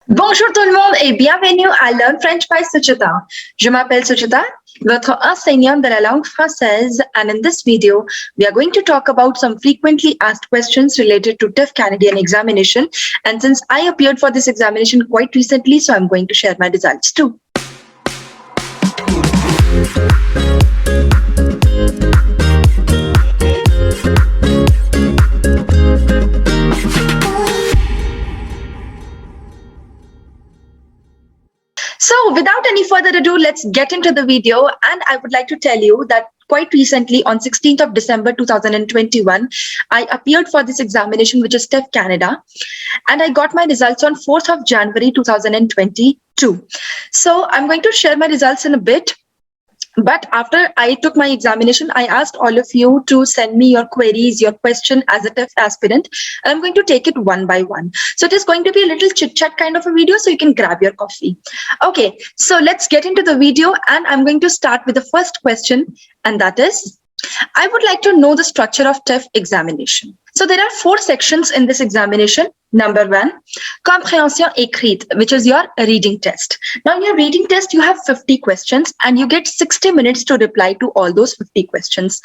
Bonjour tout le monde et bienvenue à Learn French by Suchita. Je m'appelle Suchita, votre enseignante de la langue française, and in this video, we are going to talk about some frequently asked questions related to TEF Canadian Examination. And since I appeared for this examination quite recently, so I'm going to share my results too. So without any further ado, let's get into the video. And I would like to tell you that quite recently on 16th of December 2021, I appeared for this examination, which is TEF Canada. And I got my results on 4th of January 2022. So I'm going to share my results in a bit. But after I took my examination, I asked all of you to send me your queries, your question as a TEF aspirant, and I'm going to take it one by one. So it is going to be a little chit chat kind of a video, so you can grab your coffee. Okay, so let's get into the video, and I'm going to start with the first question, and that is, I would like to know the structure of TEF examination. So there are 4 sections in this examination. Number 1, comprehension écrite, which is your reading test. Now in your reading test, you have 50 questions and you get 60 minutes to reply to all those 50 questions.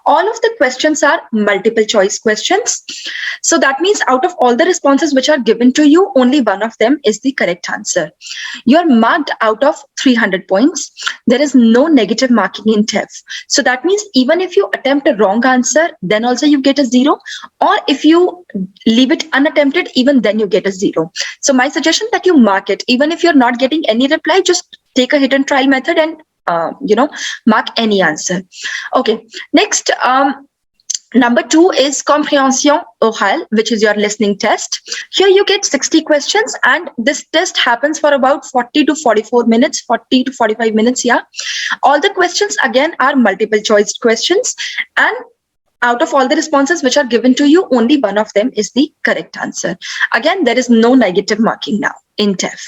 All of the questions are multiple choice questions. So that means out of all the responses which are given to you, only one of them is the correct answer. You are marked out of 300 points. There is no negative marking in TEF. So that means even if you attempt a wrong answer, then also you get a 0. Or if you leave it unattempted, even then you get a 0. So my suggestion that you mark it, even if you're not getting any reply, just take a hit and trial method and mark any answer. Okay, next, number 2 is comprehension orale, which is your listening test. Here you get 60 questions and this test happens for about 40 to 44 minutes, 40 to 45 minutes, yeah. All the questions again are multiple choice questions, and out of all the responses which are given to you, only one of them is the correct answer. Again, there is no negative marking now in TEF.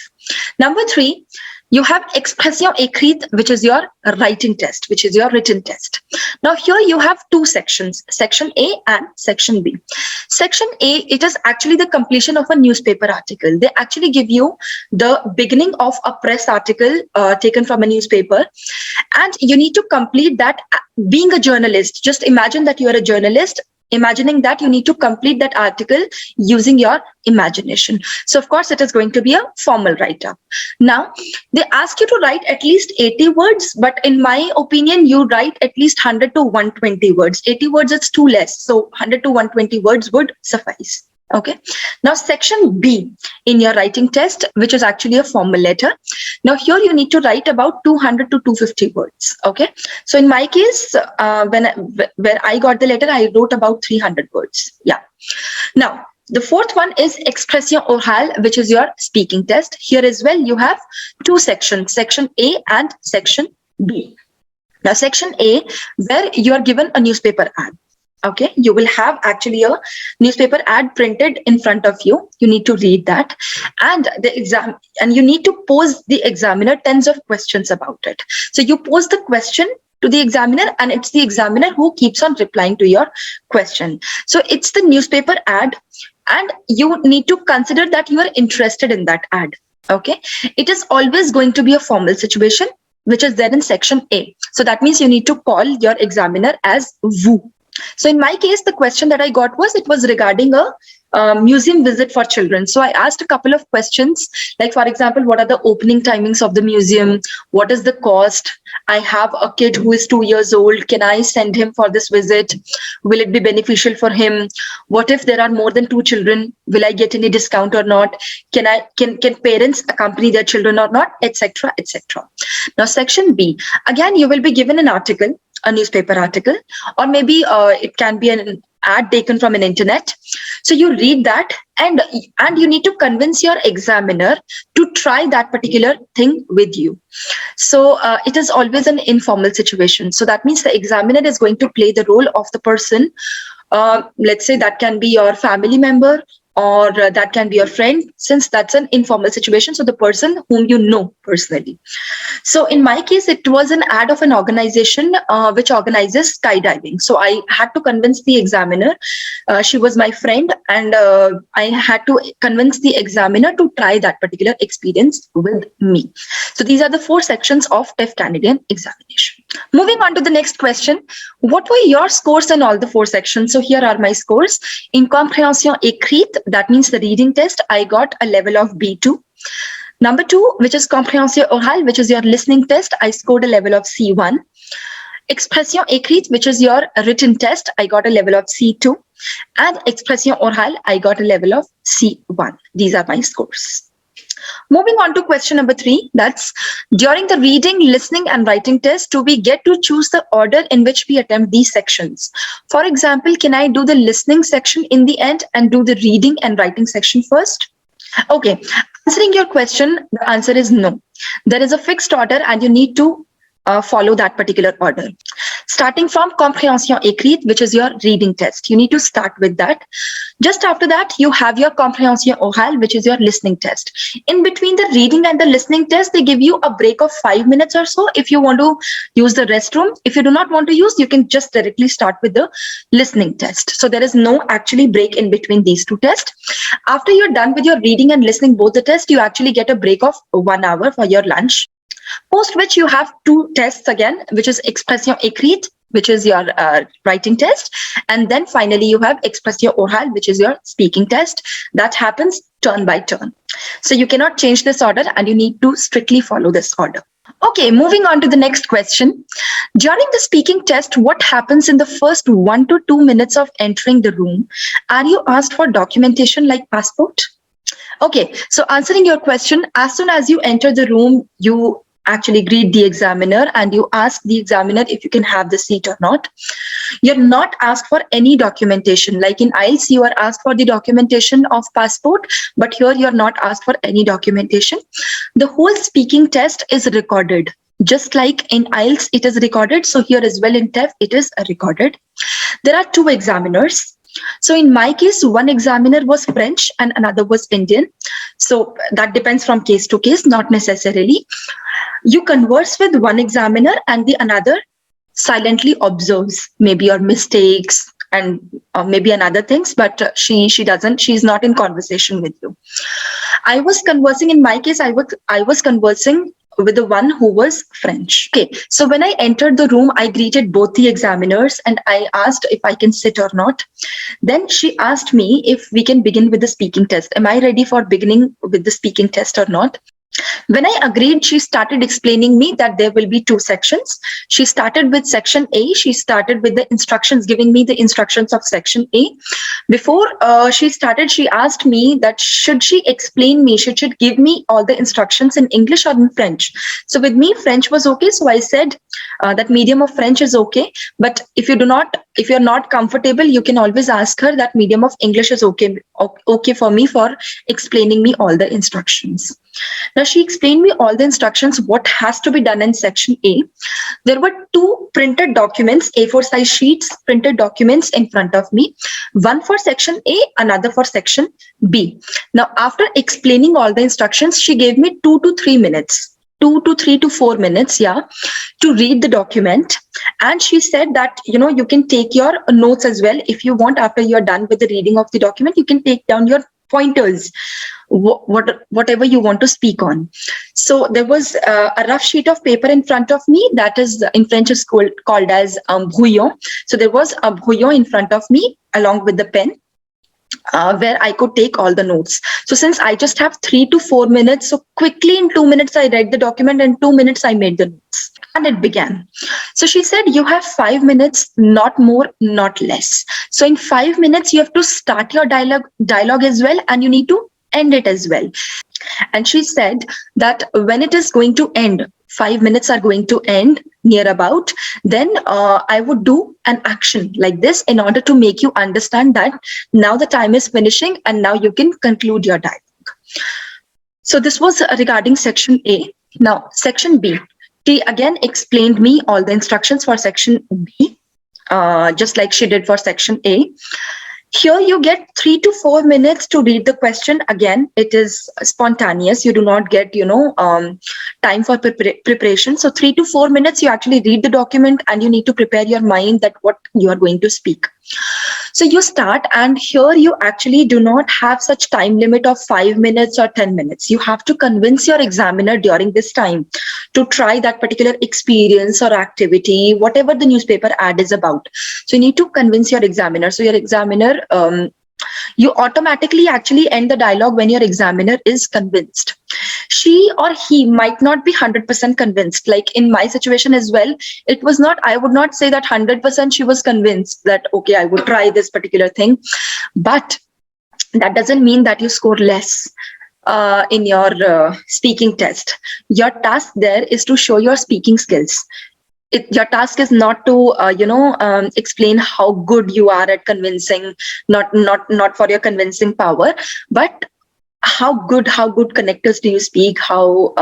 Number 3, you have expression écrite, which is your writing test, which is your written test. Now here you have 2 sections, section A and section B. Section A, it is actually the completion of a newspaper article. They actually give you the beginning of a press article taken from a newspaper, and you need to complete that. Being a journalist, just imagine that you are a journalist. Imagining that, you need to complete that article using your imagination. So of course, it is going to be a formal write-up. Now, they ask you to write at least 80 words, but in my opinion, you write at least 100 to 120 words. 80 words, it's too less. So 100 to 120 words would suffice. Okay. Now, section B in your writing test, which is actually a formal letter. Now, here you need to write about 200 to 250 words. Okay. So in my case, where I got the letter, I wrote about 300 words. Yeah. Now, the 4th one is expression orale, which is your speaking test. Here as well, you have 2 sections, section A and section B. Now, section A, where you are given a newspaper ad. Okay, you will have actually a newspaper ad printed in front of you. You need to read that, and you need to pose the examiner tens of questions about it. So you pose the question to the examiner, and it's the examiner who keeps on replying to your question. So it's the newspaper ad, and you need to consider that you are interested in that ad. Okay, it is always going to be a formal situation, which is there in section A. So that means you need to call your examiner as vous. So in my case, the question that I got was, it was regarding a museum visit for children. So I asked a couple of questions, like, for example, what are the opening timings of the museum? What is the cost? I have a kid who is 2 years old. Can I send him for this visit? Will it be beneficial for him? What if there are more than 2 children? Will I get any discount or not? Can parents accompany their children or not? Etc. etc. Now, section B, again, you will be given an article, a newspaper article, or maybe it can be an ad taken from an internet. So you read that, and you need to convince your examiner to try that particular thing with you. So it is always an informal situation. So that means the examiner is going to play the role of the person. Let's say that can be your family member, or that can be your friend, since that's an informal situation, so the person whom you know personally. So in my case, it was an ad of an organization which organizes skydiving. So I had to convince the examiner. She was my friend, and I had to convince the examiner to try that particular experience with me. So these are the 4 sections of TEF Canadian examination. Moving on to the next question. What were your scores in all the 4 sections? So here are my scores. In comprehension écrite, that means the reading test, I got a level of B2. Number 2, which is compréhension orale, which is your listening test, I scored a level of C1. Expression écrite, which is your written test, I got a level of C2. And expression orale, I got a level of C1. These are my scores. Moving on to question number 3, that's during the reading, listening and writing test, do we get to choose the order in which we attempt these sections? For example, can I do the listening section in the end and do the reading and writing section first? Okay, answering your question, the answer is no. There is a fixed order and you need to follow that particular order. Starting from comprehension écrite, which is your reading test. You need to start with that. Just after that, you have your comprehension orale, which is your listening test. In between the reading and the listening test, they give you a break of 5 minutes or so if you want to use the restroom. If you do not want to use, you can just directly start with the listening test. So there is no actually break in between these 2 tests. After you're done with your reading and listening both the tests, you actually get a break of 1 hour for your lunch. Post which you have 2 tests again, which is expression écrite, which is your writing test. And then finally you have expression orale, which is your speaking test. That happens turn by turn. So you cannot change this order and you need to strictly follow this order. Okay, moving on to the next question. During the speaking test, what happens in the first 1 to 2 minutes of entering the room? Are you asked for documentation like passport? Okay, so answering your question, as soon as you enter the room, you actually greet the examiner and you ask the examiner if you can have the seat or not. You're not asked for any documentation. Like in IELTS, you are asked for the documentation of passport, but here you're not asked for any documentation. The whole speaking test is recorded. Just like in IELTS, it is recorded. So here as well in TEF, it is recorded. There are 2 examiners. So in my case, one examiner was French and another was Indian. So that depends from case to case, not necessarily. You converse with one examiner and the another silently observes maybe your mistakes and maybe another things, but she's not in conversation with you. I was conversing, in my case, I was conversing with the one who was French. Okay, so when I entered the room, I greeted both the examiners and I asked if I can sit or not. Then she asked me if we can begin with the speaking test. Am I ready for beginning with the speaking test or not? When I agreed, she started explaining me that there will be 2 sections. She started with section A. She started with the instructions, giving me the instructions of section A. Before she started, she asked me that should she explain me, should she give me all the instructions in English or in French? So with me, French was okay. So I said that medium of French is okay. But if you're not comfortable, you can always ask her that medium of English is okay for me for explaining me all the instructions. Now she explained me all the instructions, what has to be done in section A. There were 2 printed documents, A4 size sheets, printed documents in front of me. One for section A, another for section B. Now after explaining all the instructions, she gave me 2 to 3 minutes. 2 to 3 to 4 minutes, to read the document. And she said that, you can take your notes as well. If you want, after you're done with the reading of the document, you can take down your pointers, whatever you want to speak on. So there was a rough sheet of paper in front of me, that is in French is called as brouillon. So there was a brouillon in front of me along with the pen, where I could take all the notes. So since I just have 3 to 4 minutes, so quickly in 2 minutes, I read the document and 2 minutes, I made the notes. And it began. So she said, you have 5 minutes, not more, not less. So in 5 minutes, you have to start your dialogue as well, and you need to end it as well. And she said that when it is going to end, 5 minutes are going to end near about, then I would do an action like this in order to make you understand that now the time is finishing and now you can conclude your dialogue. So this was regarding section A. Now section B. She again explained me all the instructions for section B, just like she did for section A. Here you get 3 to 4 minutes to read the question. Again, it is spontaneous. You do not get, time for preparation. So 3 to 4 minutes, you actually read the document and you need to prepare your mind that what you are going to speak. So you start, and here you actually do not have such time limit of 5 minutes or 10 minutes. You have to convince your examiner during this time to try that particular experience or activity, whatever the newspaper ad is about. So you need to convince your examiner. So your examiner, you automatically actually end the dialogue when your examiner is convinced. She or he might not be 100% convinced. Like in my situation as well, it was not, I would not say that 100% she was convinced that, okay, I would try this particular thing. But that doesn't mean that you score less in your speaking test. Your task there is to show your speaking skills. Your task is not to explain how good you are at convincing, not for your convincing power, but how good connectors do you speak, how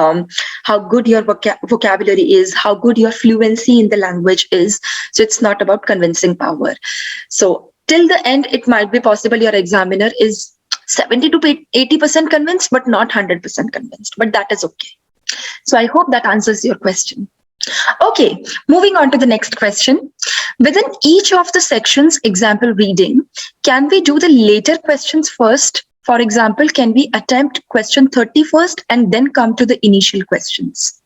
good your vocabulary is, how good your fluency in the language is. So it's not about convincing power. So till the end, it might be possible your examiner is 70 to 80% convinced, but not 100% convinced, but that is okay. So I hope that answers your question. Okay, moving on to the next question. Within each of the sections, example reading, can we do the later questions first? For example, can we attempt question 30 first and then come to the initial questions?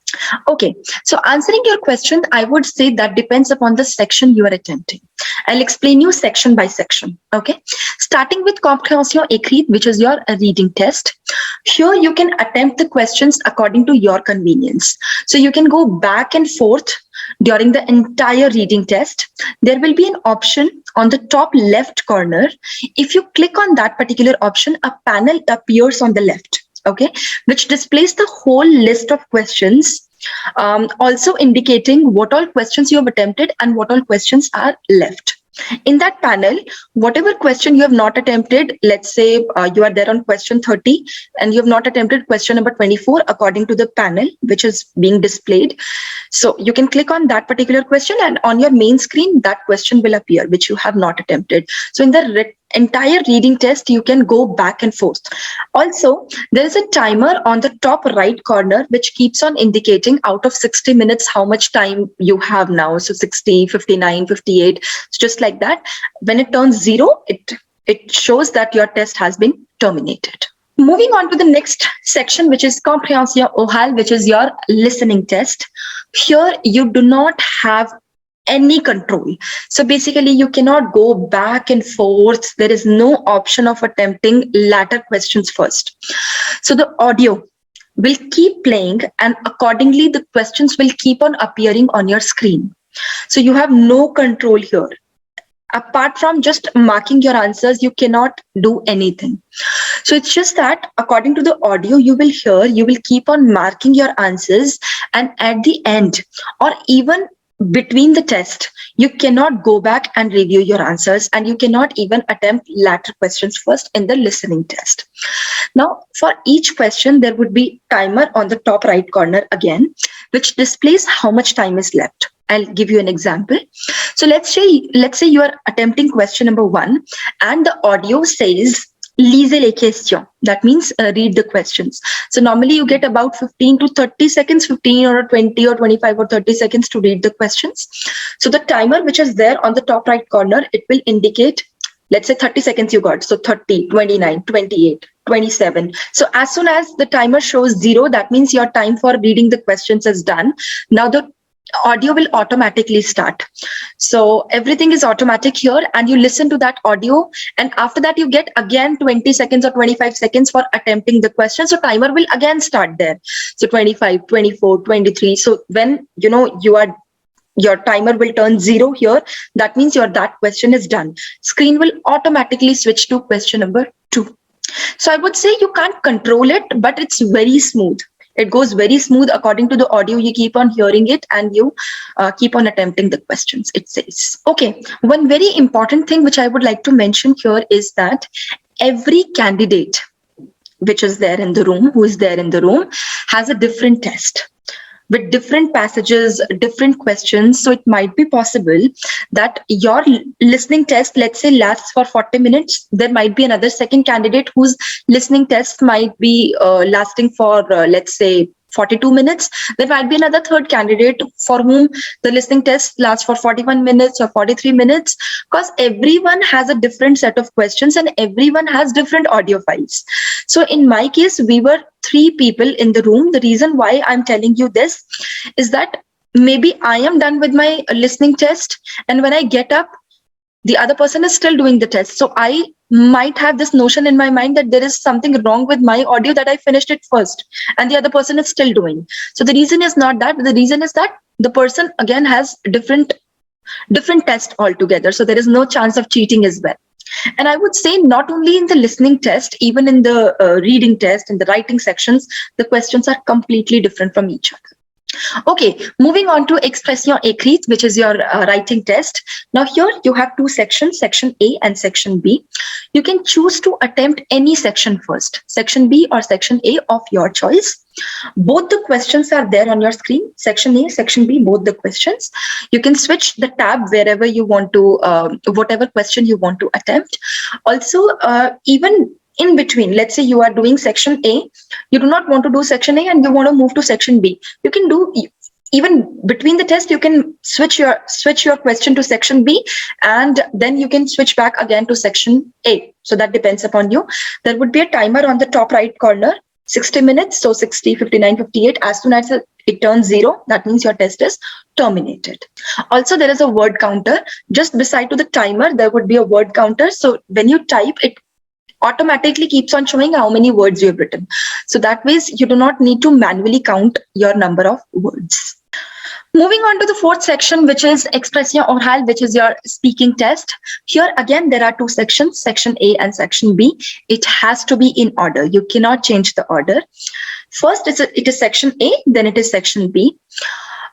Okay, so answering your question, I would say that depends upon the section you are attempting. I'll explain you section by section. Okay, starting with comprehension écrite, which is your reading test. Here you can attempt the questions according to your convenience. So you can go back and forth during the entire reading test. There will be an option on the top left corner. If you click on that particular option, a panel appears on the left, okay, which displays the whole list of questions, also indicating what all questions you have attempted and what all questions are left. In that panel, whatever question you have not attempted, let's say you are there on question 30 and you have not attempted question number 24 according to the panel which is being displayed. So you can click on that particular question and on your main screen, that question will appear which you have not attempted. So in the entire reading test, you can go back and forth. Also, there is a timer on the top right corner which keeps on indicating out of 60 minutes how much time you have now. So 60, 59, 58, just like that. When it turns 0, it shows that your test has been terminated. Moving on to the next section, which is compréhension orale, which is your listening test. Here you do not have any control. So basically you cannot go back and forth. There is no option of attempting latter questions first. So the audio will keep playing and accordingly the questions will keep on appearing on your screen. So you have no control here. Apart from just marking your answers, you cannot do anything. So it's just that according to the audio you will hear, you will keep on marking your answers, and at the end or even between the test, you cannot go back and review your answers, and you cannot even attempt latter questions first in the listening test. Now, for each question, there would be timer on the top right corner again, which displays how much time is left. I'll give you an example. So let's say you are attempting question number 1 and the audio says lisez les questions. That means read the questions. So normally you get about 15 to 30 seconds, 15 or 20 or 25 or 30 seconds to read the questions. So the timer which is there on the top right corner, it will indicate, let's say 30 seconds you got. So 30, 29, 28, 27. So as soon as the timer shows 0, that means your time for reading the questions is done. Now the audio will automatically start. So everything is automatic here, and you listen to that audio, and after that you get again 20 seconds or 25 seconds for attempting the question. So timer will again start there. So 25, 24, 23. So when your timer will turn 0 here, that means that question is done. Screen will automatically switch to question number 2. So I would say you can't control it, but it's very smooth. It goes very smooth according to the audio. You keep on hearing it and you keep on attempting the questions, it says. Okay, one very important thing which I would like to mention here is that every candidate which is there in the room, who is there in the room, has a different test. with different passages, different questions. So it might be possible that your listening test, let's say, lasts for 40 minutes. There might be another second candidate whose listening test might be lasting for, let's say, 42 minutes. There might be another third candidate for whom the listening test lasts for 41 minutes or 43 minutes, because everyone has a different set of questions and everyone has different audio files. So in my case, we were 3 people in the room. The reason why I'm telling you this is that maybe I am done with my listening test, and when I get up, the other person is still doing the test. So I might have this notion in my mind that there is something wrong with my audio, that I finished it first and the other person is still doing. So the reason is not that. The reason is that the person again has different test altogether. So there is no chance of cheating as well. And I would say not only in the listening test, even in the reading test, in the writing sections, the questions are completely different from each other. Okay, moving on to Expression Orale, which is your writing test. Now here you have 2 sections, section A and section B. You can choose to attempt any section first, section B or section A of your choice. Both the questions are there on your screen, section A, section B, both the questions. You can switch the tab wherever you want to, whatever question you want to attempt. Also, even in between, let's say you are doing section A, you do not want to do section A and you want to move to section B. You can do, even between the test, you can switch your question to section B, and then you can switch back again to section A. So that depends upon you. There would be a timer on the top right corner, 60 minutes. So 60, 59, 58. As soon as it turns 0, that means your test is terminated. Also, there is a word counter. Just beside to the timer, there would be a word counter. So when you type, it automatically keeps on showing how many words you have written. So that way you do not need to manually count your number of words. Moving on to the 4th section, which is Expression Orale, which is your speaking test. Here again, there are 2 sections, section A and section B. It has to be in order. You cannot change the order. First, it is section A, then it is section B.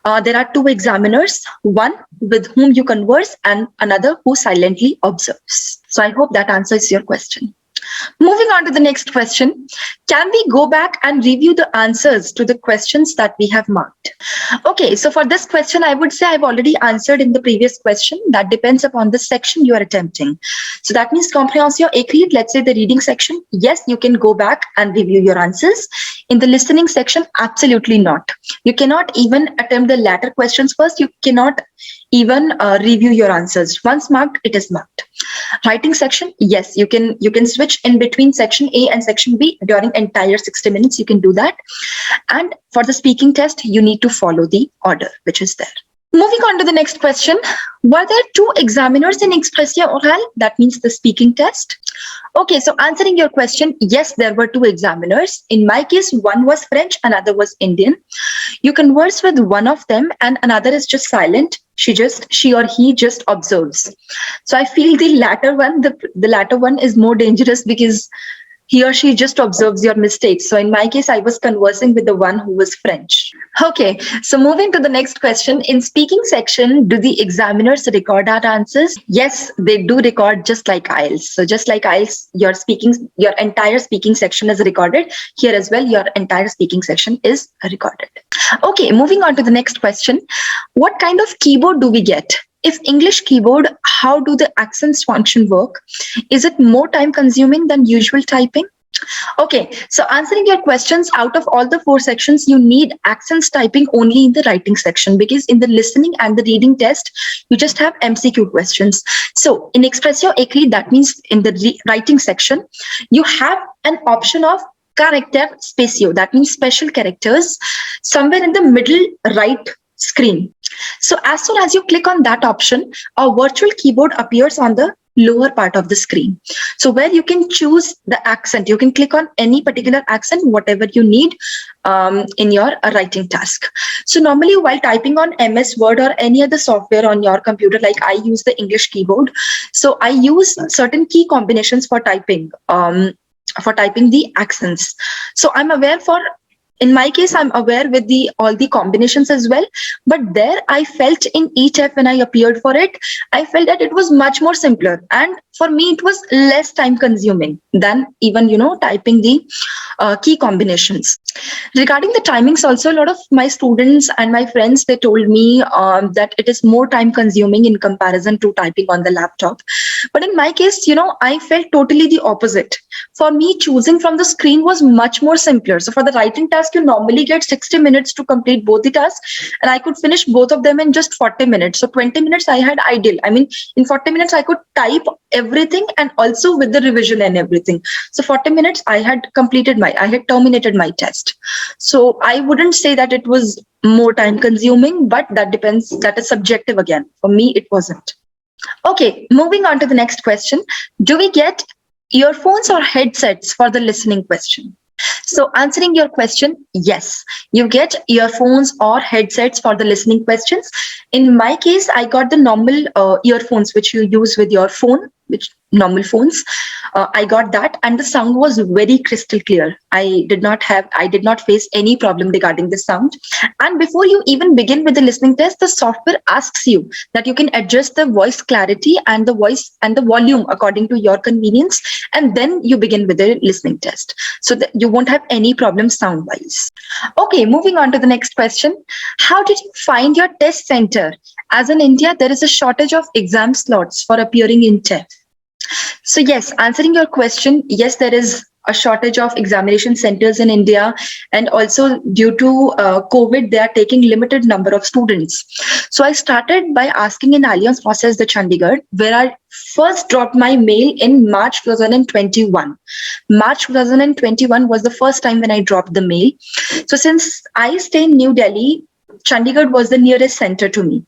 There are 2 examiners, one with whom you converse and another who silently observes. So I hope that answers your question. Moving on to the next question, can we go back and review the answers to the questions that we have marked? Okay, so for this question, I would say I've already answered in the previous question. That depends upon the section you are attempting. So that means comprehension écrite, let's say the reading section, yes, you can go back and review your answers. In the listening section, absolutely not. You cannot even attempt the latter questions first. You cannot even review your answers. Once marked, it is marked. Writing section, yes, you can switch in between section A and section B during entire 60 minutes. You can do that. And for the speaking test, you need to follow the order which is there. Moving on to the next question, were there 2 examiners in Expression Orale? That means the speaking test. Okay, so answering your question, yes, there were 2 examiners. In my case, one was French, another was Indian. You converse with one of them and another is just silent. She or he just observes. So I feel the latter one is more dangerous because he or she just observes your mistakes. So in my case, I was conversing with the one who was French. Okay, so moving to the next question. In speaking section, do the examiners record our answers? Yes, they do record, just like IELTS. So just like IELTS, your entire speaking section is recorded. Here as well, your entire speaking section is recorded. Okay, moving on to the next question. What kind of keyboard do we get? If English keyboard, how do the accents function work? Is it more time consuming than usual typing? Okay, so answering your questions, out of all the 4 sections, you need accents typing only in the writing section, because in the listening and the reading test, you just have MCQ questions. So in Expression Orale, that means in the writing section, you have an option of character spéciaux, that means special characters, somewhere in the middle right screen. So as soon as you click on that option, a virtual keyboard appears on the lower part of the screen. So where you can choose the accent, you can click on any particular accent, whatever you need in your writing task. So normally while typing on MS Word or any other software on your computer, like I use the English keyboard, so I use certain key combinations for typing the accents. So I'm aware in my case, I'm aware with all the combinations as well. But there I felt in e-TEF, when I appeared for it, I felt that it was much more simpler. And for me, it was less time consuming than even, typing the key combinations. Regarding the timings, also a lot of my students and my friends, they told me that it is more time consuming in comparison to typing on the laptop. But in my case, I felt totally the opposite. For me, choosing from the screen was much more simpler. So for the writing task, you normally get 60 minutes to complete both the tasks, and I could finish both of them in just 40 minutes. So 20 minutes I had ideal. I mean, in 40 minutes I could type everything and also with the revision and everything. So 40 minutes I had terminated my test. So I wouldn't say that it was more time consuming, but that depends. That is subjective again. For me, it wasn't. Okay, moving on to the next question. Do we get earphones or headsets for the listening question? So answering your question, yes, you get earphones or headsets for the listening questions. In my case, I got the normal earphones, which you use with your phone, which normal phones. I got that, and the sound was very crystal clear. I did not face any problem regarding the sound. And before you even begin with the listening test, the software asks you that you can adjust the voice clarity and the voice and the volume according to your convenience, and then you begin with the listening test, so that you won't have any problem sound wise. Okay, moving on to the next question. How did you find your test center? As in India, there is a shortage of exam slots for appearing in TEF. So yes, answering your question, yes, there is a shortage of examination centers in India, and also due to COVID, they are taking limited number of students. So I started by asking in Alliance Process, the Chandigarh, where I first dropped my mail in March 2021. March 2021 was the first time when I dropped the mail. So since I stay in New Delhi, Chandigarh was the nearest center to me.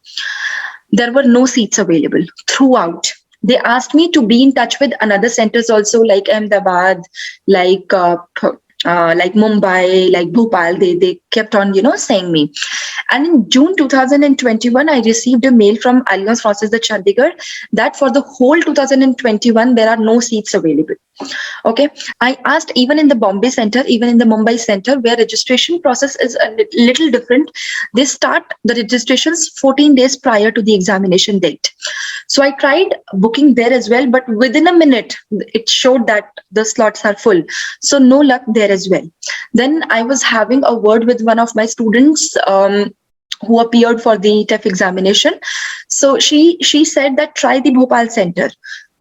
There were no seats available throughout. They asked me to be in touch with another centers also, like Ahmedabad, like Mumbai, like Bhopal. They kept on, saying me. And in June 2021, I received a mail from Alliance Francaise de Chandigarh that for the whole 2021, there are no seats available. Okay. I asked even in the Bombay center, even in the Mumbai center, where registration process is a little different. They start the registrations 14 days prior to the examination date. So I tried booking there as well, but within a minute, it showed that the slots are full. So no luck there as well. Then I was having a word with one of my students who appeared for the TEF examination. So she said that try the Bhopal center.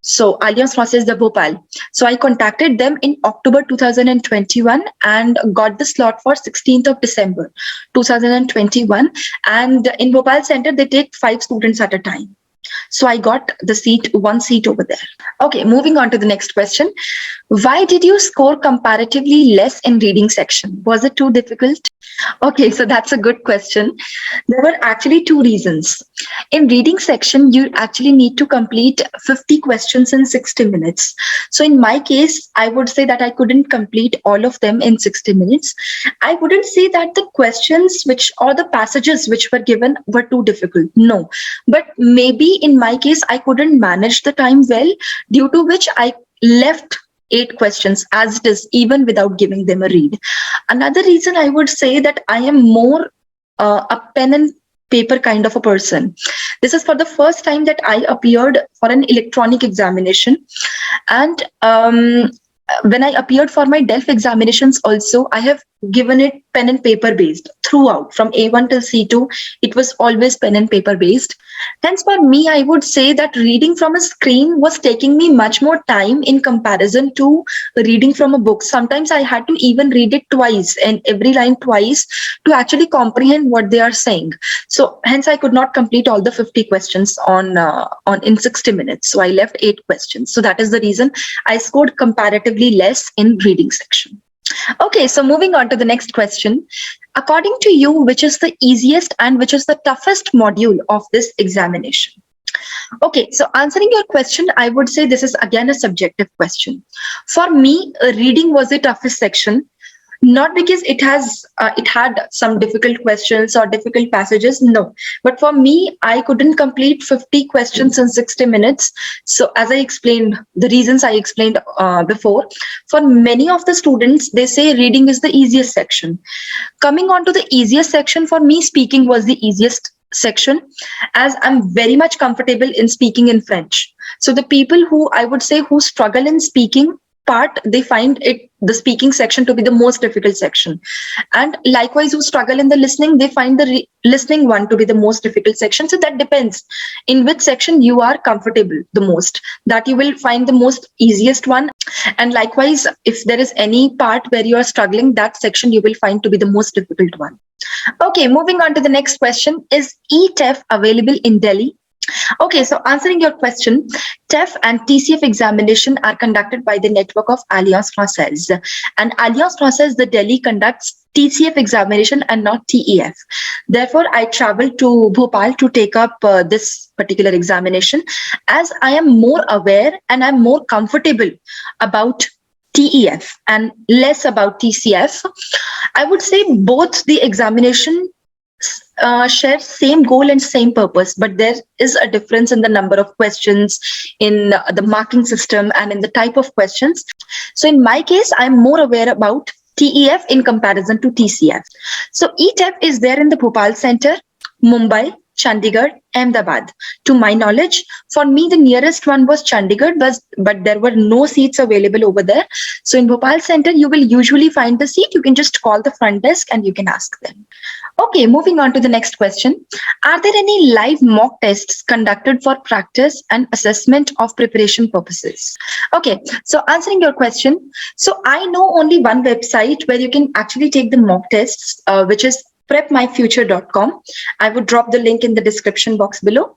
So Alliance Francaise de Bhopal. So I contacted them in October 2021 and got the slot for 16th of December 2021. And in Bhopal center, they take 5 students at a time. So I got the one seat over there. Okay, moving on to the next question. Why did you score comparatively less in reading section? Was it too difficult? Okay, so that's a good question. There were actually 2 reasons. In reading section, you actually need to complete 50 questions in 60 minutes. So in my case, I would say that I couldn't complete all of them in 60 minutes. I wouldn't say that the questions or the passages which were given were too difficult. No, but maybe in my case, I couldn't manage the time well, due to which I left 8 questions as it is, even without giving them a read. Another reason I would say that I am more a pen and paper kind of a person. This is for the first time that I appeared for an electronic examination. And when I appeared for my DELF examinations also, I have given it pen and paper based throughout. From A1 till C2, it was always pen and paper based. Hence, for me, I would say that reading from a screen was taking me much more time in comparison to reading from a book. Sometimes I had to even read it twice, and every line twice, to actually comprehend what they are saying. So hence I could not complete all the 50 questions in 60 minutes. So I left 8 questions. So that is the reason I scored comparatively less in reading section. Okay, so moving on to the next question. According to you, which is the easiest and which is the toughest module of this examination? Okay, so answering your question, I would say this is again a subjective question. For me, reading was the toughest section. Not because it had some difficult questions or difficult passages, no. But for me, I couldn't complete 50 questions in 60 minutes. So as I explained, the reasons I explained before, for many of the students, they say reading is the easiest section. Coming on to the easiest section, for me, speaking was the easiest section, as I'm very much comfortable in speaking in French. So the people who I would say who struggle in speaking, part, they find the speaking section to be the most difficult section, and likewise who struggle in the listening, they find the listening one to be the most difficult section. So that depends in which section you are comfortable the most, that you will find the most easiest one. And likewise, if there is any part where you are struggling, that section you will find to be the most difficult one. Okay, moving on to the next question. Is e-TEF available in Delhi? Okay, so answering your question, TEF and TCF examination are conducted by the network of Alliance Française. And Alliance Française, the Delhi, conducts TCF examination and not TEF. Therefore, I traveled to Bhopal to take up this particular examination, as I am more aware and I'm more comfortable about TEF and less about TCF. I would say both the examination share same goal and same purpose, but there is a difference in the number of questions, in the marking system, and in the type of questions. So in my case, I'm more aware about TEF in comparison to TCF. So e-TEF is there in the Bhopal Center, Mumbai, Chandigarh, Ahmedabad. To my knowledge, for me, the nearest one was Chandigarh, but there were no seats available over there. So in Bhopal Center, you will usually find the seat. You can just call the front desk and you can ask them. Okay, moving on to the next question. Are there any live mock tests conducted for practice and assessment of preparation purposes? Okay, so answering your question. So I know only one website where you can actually take the mock tests, which is prepmyfuture.com. I would drop the link in the description box below,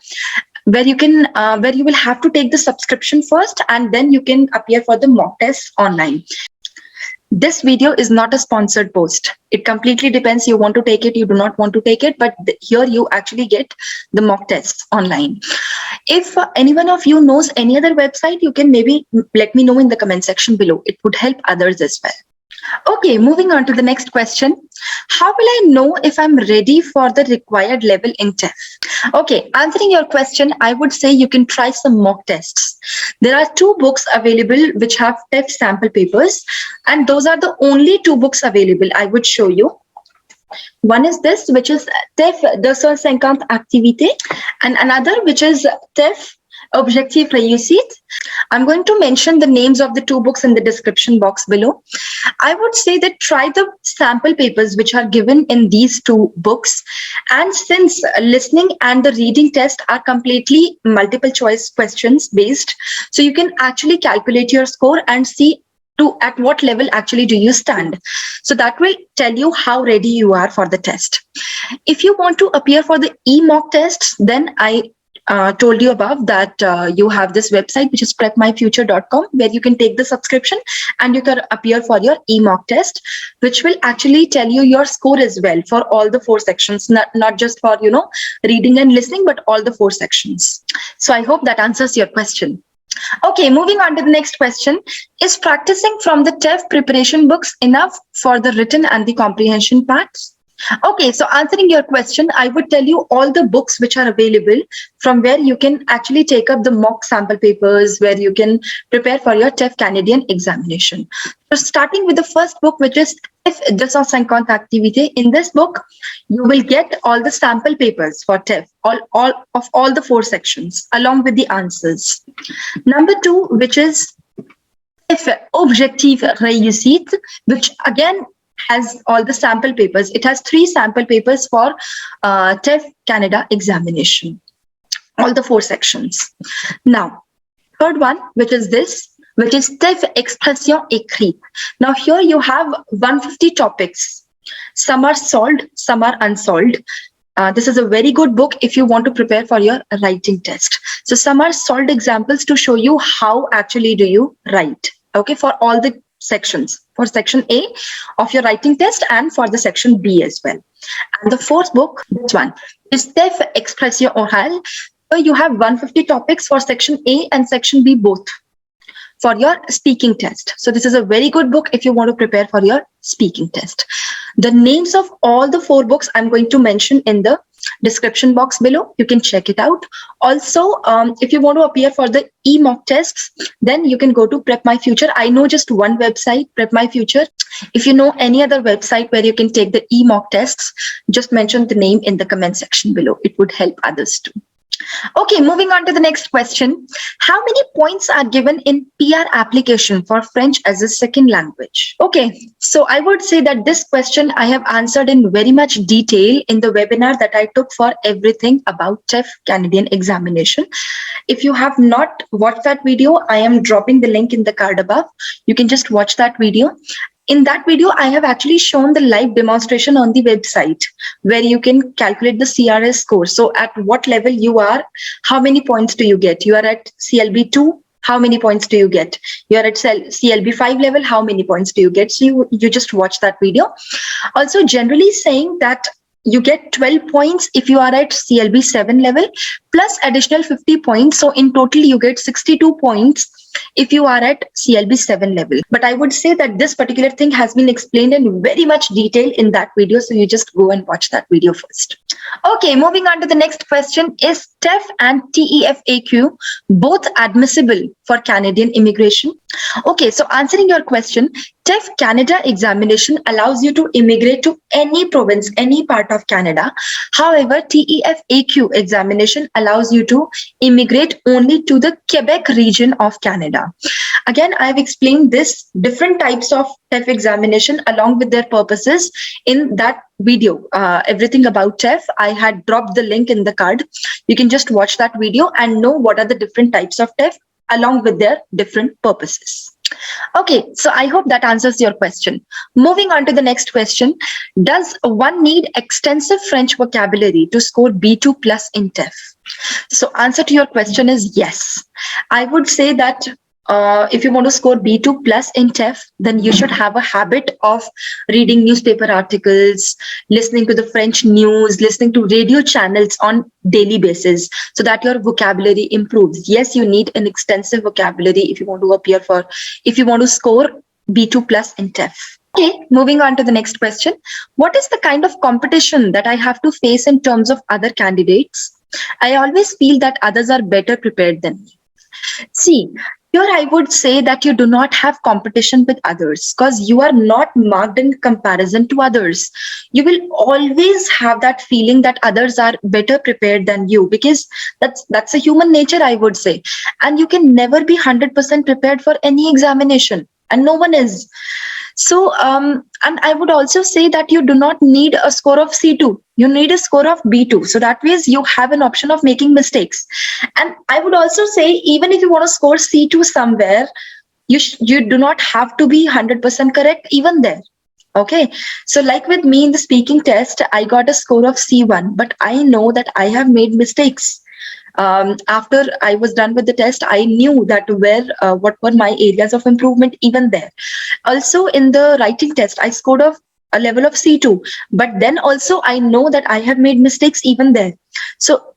where you can where you will have to take the subscription first, and then you can appear for the mock tests online. This video is not a sponsored post. It completely depends. You want to take it, you do not want to take it, but here you actually get the mock tests online. If any one of you knows any other website, you can maybe let me know in the comment section below. It would help others as well. Okay, moving on to the next question. How will I know if I'm ready for the required level in TEF? Okay, answering your question, I would say you can try some mock tests. There are 2 books available which have TEF sample papers, and those are the only 2 books available. I would show you. One is this, which is TEF 250 activité, and another which is TEF Objectif Réussite. I'm going to mention the names of the 2 books in the description box below. I would say that try the sample papers which are given in these 2 books. And since listening and the reading test are completely multiple choice questions based, so you can actually calculate your score and see at what level actually do you stand. So that will tell you how ready you are for the test. If you want to appear for the e-mock tests, then I told you above that you have this website which is prepmyfuture.com, where you can take the subscription and you can appear for your e-mock test, which will actually tell you your score as well for all the 4 sections, not just for reading and listening, but all the 4 sections. So I hope that answers your question. Okay, moving on to the next question. Is practicing from the TEF preparation books enough for the written and the comprehension parts? Okay, so answering your question, I would tell you all the books which are available from where you can actually take up the mock sample papers, where you can prepare for your TEF Canadian examination. So starting with the first book, which is TEF 250 activité. In this book, you will get all the sample papers for TEF, all the 4 sections, along with the answers. Number 2, which is TEF Objectif Réussite, which again has all the sample papers. It has 3 sample papers for TEF Canada examination, all the 4 sections. Now, third one, which is this, which is TEF Expression Écrite. Now here you have 150 topics. Some are solved, some are unsolved. This is a very good book if you want to prepare for your writing test. So some are solved examples to show you how actually do you write. Okay, for all the sections, for section A of your writing test and for the section B as well. And the 4th book, this one, is TEF Expression Orale. So you have 150 topics for section A and section B both for your speaking test. So this is a very good book if you want to prepare for your speaking test. The names of all the 4 books I'm going to mention in the description box below. You can check it out. Also, if you want to appear for the e-mock tests, then you can go to Prep My Future. I know just one website, Prep My Future. If you know any other website where you can take the e-mock tests, just mention the name in the comment section below. It would help others too. Okay, moving on to the next question. How many points are given in PR application for French as a second language? Okay, so I would say that this question I have answered in very much detail in the webinar that I took for everything about TEF Canadian Examination. If you have not watched that video, I am dropping the link in the card above. You can just watch that video. In that video, I have actually shown the live demonstration on the website where you can calculate the CRS score. So at what level you are, how many points do you get? You are at CLB2, how many points do you get? You are at CLB5 level, how many points do you get? So you just watch that video. Also, generally saying that you get 12 points if you are at CLB7 level plus additional 50 points. So in total, you get 62 points if you are at CLB7 level. But I would say that this particular thing has been explained in very much detail in that video. So you just go and watch that video first. Okay, moving on to the next question. Is TEF and TEFAQ both admissible for Canadian immigration? Okay, so answering your question, TEF Canada Examination allows you to immigrate to any province, any part of Canada. However, TEFAQ examination allows you to immigrate only to the Quebec region of Canada. Again, I've explained this different types of TEF examination along with their purposes in that video. Everything about TEF, I had dropped the link in the card. You can just watch that video and know what are the different types of TEF along with their different purposes. Okay, so I hope that answers your question. Moving on to the next question. Does one need extensive French vocabulary to score B2 plus in TEF? So answer to your question is yes. I would say that if you want to score B2 plus in TEF, then you should have a habit of reading newspaper articles, listening to the French news, listening to radio channels on daily basis so that your vocabulary improves. Yes, you need an extensive vocabulary if you want to score B2 plus in TEF. Okay, moving on to the next question. What is the kind of competition that I have to face in terms of other candidates? I always feel that others are better prepared than me. See, here I would say that you do not have competition with others because you are not marked in comparison to others. You will always have that feeling that others are better prepared than you because that's a human nature, I would say. And you can never be 100% prepared for any examination, and no one is. So, and I would also say that you do not need a score of C2. You need a score of B2. So that means you have an option of making mistakes. And I would also say, even if you want to score C2 somewhere, you do not have to be 100% correct even there. Okay. So like with me in the speaking test, I got a score of C1, but I know that I have made mistakes. After I was done with the test, I knew that what were my areas of improvement even there. Also in the writing test, I scored a level of C2, but then also I know that I have made mistakes even there. So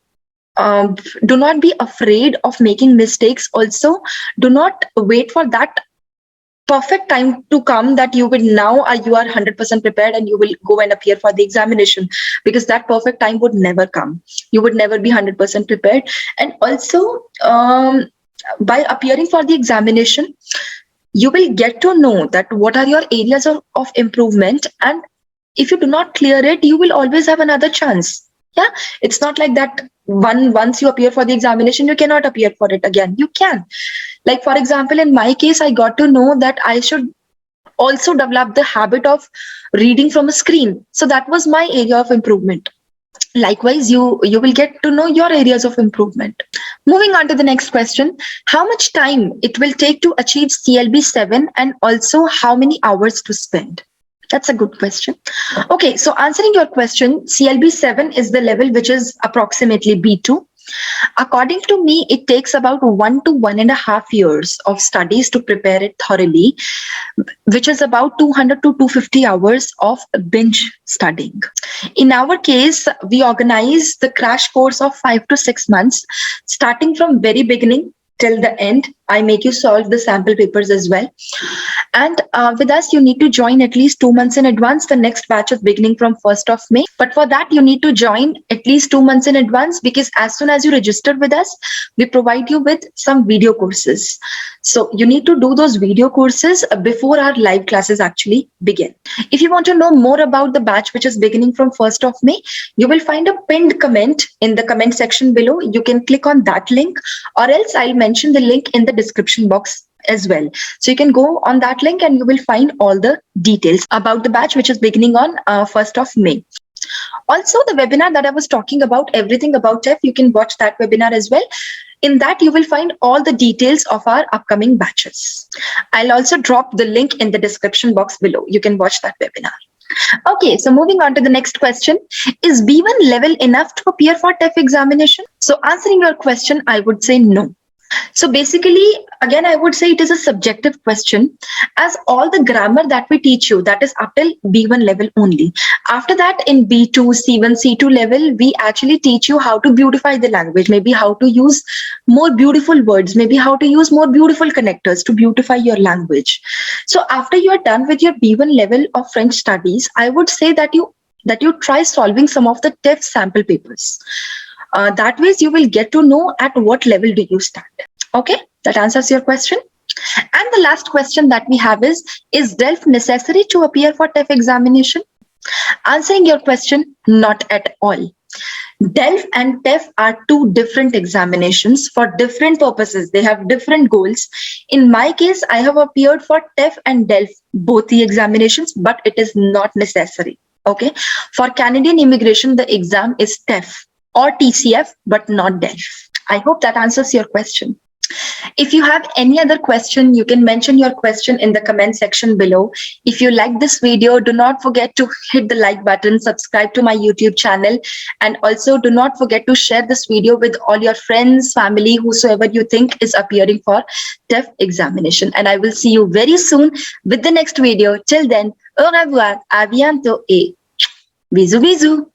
do not be afraid of making mistakes. Also, do not wait for that perfect time to come that you are 100% prepared and you will go and appear for the examination, because that perfect time would never come. You would never be 100% prepared. And also by appearing for the examination, you will get to know that what are your areas of improvement, and if you do not clear it, you will always have another chance. Yeah, it's not like that once you appear for the examination, you cannot appear for it again. You can. Like, for example, in my case, I got to know that I should also develop the habit of reading from a screen. So that was my area of improvement. Likewise, you will get to know your areas of improvement. Moving on to the next question. How much time it will take to achieve CLB 7, and also how many hours to spend? That's a good question. Okay, so answering your question, CLB 7 is the level which is approximately B2. According to me, it takes about 1 to 1.5 years of studies to prepare it thoroughly, which is about 200 to 250 hours of binge studying. In our case, we organize the crash course of 5 to 6 months, starting from very beginning till the end. I make you solve the sample papers as well. And with us, you need to join at least 2 months in advance. The next batch is beginning from 1st of May. But for that, you need to join at least 2 months in advance, because as soon as you register with us, we provide you with some video courses. So you need to do those video courses before our live classes actually begin. If you want to know more about the batch which is beginning from 1st of May, you will find a pinned comment in the comment section below. You can click on that link, or else I'll mention the link in the description box as well. So you can go on that link and you will find all the details about the batch which is beginning on 1st of May. Also, the webinar that I was talking about, everything about TEF, you can watch that webinar as well. In that, you will find all the details of our upcoming batches. I'll also drop the link in the description box below. You can watch that webinar. Okay, so moving on to the next question. Is B1 level enough to appear for TEF examination? So answering your question, I would say no. So basically, again, I would say it is a subjective question, as all the grammar that we teach you, that is up till B1 level only. After that, in B2, C1, C2 level, we actually teach you how to beautify the language, maybe how to use more beautiful words, maybe how to use more beautiful connectors to beautify your language. So after you are done with your B1 level of French studies, I would say that you try solving some of the TEF sample papers. That way you will get to know at what level do you stand. Okay, that answers your question. And the last question that we have is DELF necessary to appear for TEF examination? Answering your question, not at all. DELF and TEF are two different examinations for different purposes. They have different goals. In my case, I have appeared for TEF and DELF, both the examinations, but it is not necessary. Okay, for Canadian immigration, the exam is TEF or TCF, but not DELF. I hope that answers your question. If you have any other question, you can mention your question in the comment section below. If you like this video, do not forget to hit the like button, subscribe to my YouTube channel, and also do not forget to share this video with all your friends, family, whosoever you think is appearing for TEF examination. And I will see you very soon with the next video. Till then, au revoir, à bientôt et bisous bisous.